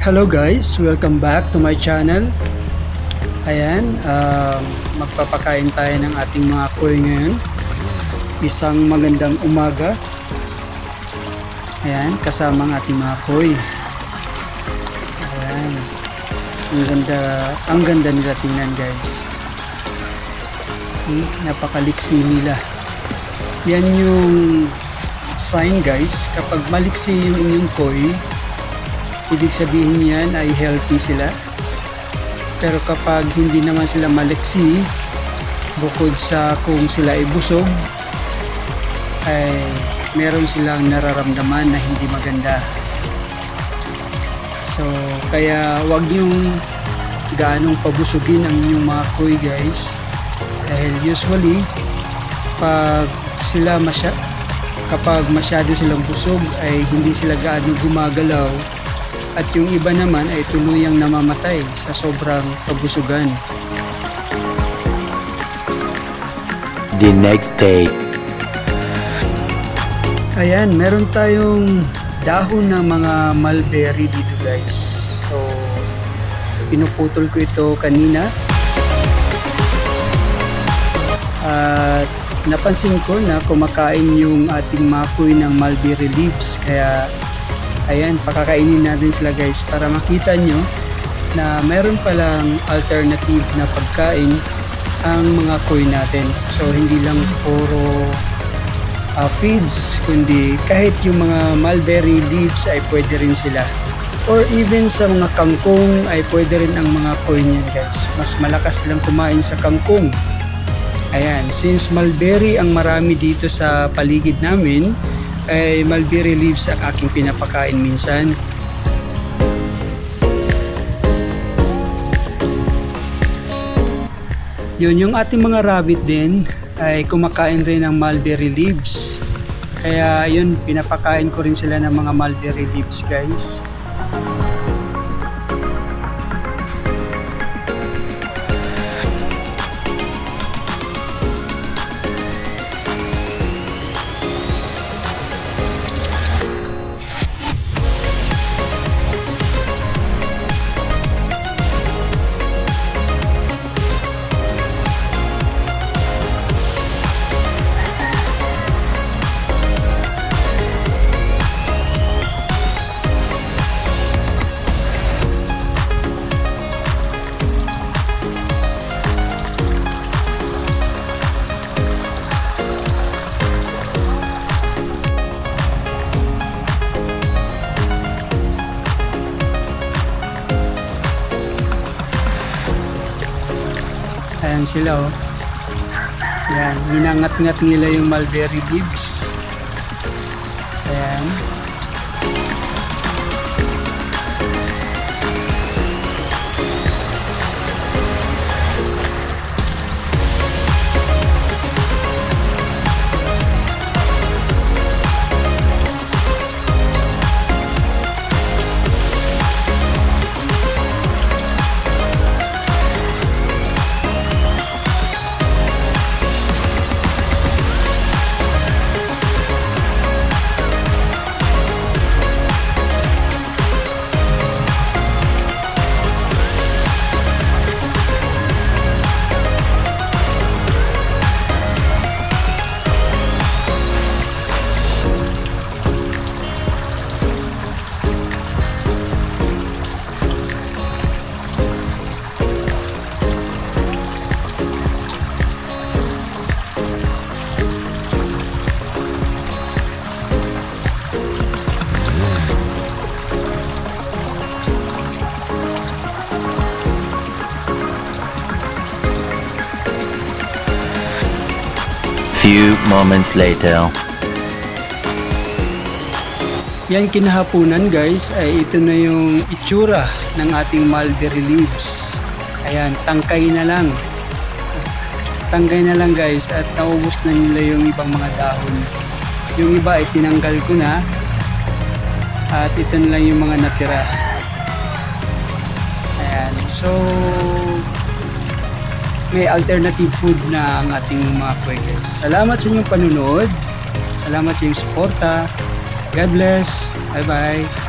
Hello guys, welcome back to my channel. Ayan, magpapakain tayo ng ating mga koi ngayon. Isang magandang umaga. Ayan, kasama ang ating mga koi. Ayan, ang ganda nila tingnan guys. Napakaliksi nila. Yan yung sign guys, kapag maliksi yung inyong koi, ibig sabihin yan ay healthy sila. Pero kapag hindi naman sila maliksi, bukod sa kung sila ay busog, ay meron silang nararamdaman na hindi maganda. So kaya wag niyong gaanong pabusugin ang inyong mga koi guys, dahil usually kapag masyado silang busog ay hindi sila gaano gumagalaw, at yung iba naman ay tuluyang namamatay sa sobrang kabusugan. The next day. Ayan, meron tayong dahon ng mga mulberry dito guys. So pinuputol ko ito kanina at napansin ko na kumakain yung ating mga koi ng mulberry leaves, kaya ayan, pakakainin natin sila guys para makita nyo na meron palang alternative na pagkain ang mga koi natin. So hindi lang puro feeds, kundi kahit yung mga mulberry leaves ay pwede rin sila, or even sa mga kangkong ay pwede rin ang mga koi niyan guys. Mas malakas silang kumain sa kangkong. Ayan, since mulberry ang marami dito sa paligid namin, ay mulberry leaves ang aking pinapakain minsan. Yun, yung ating mga rabbit din ay kumakain rin ng mulberry leaves. Kaya yun, pinapakain ko rin sila ng mga mulberry leaves guys. Ayan sila oh. Ayan, minangat-ngat nila yung mulberry leaves. Ayan. Few moments later. Yan, kinahaponan guys ay ito na yung itsura ng ating mulberry leaves. Ayan, tangkay na lang. Tangkay na lang guys, at naubos na nila yung ibang mga dahon. Yung iba ay tinanggal ko na, at ito na lang yung mga natira. Ayan, so may alternative food na ang ating mga koi guys. Salamat sa inyong panunood. Salamat sa inyong suporta. God bless. Bye bye.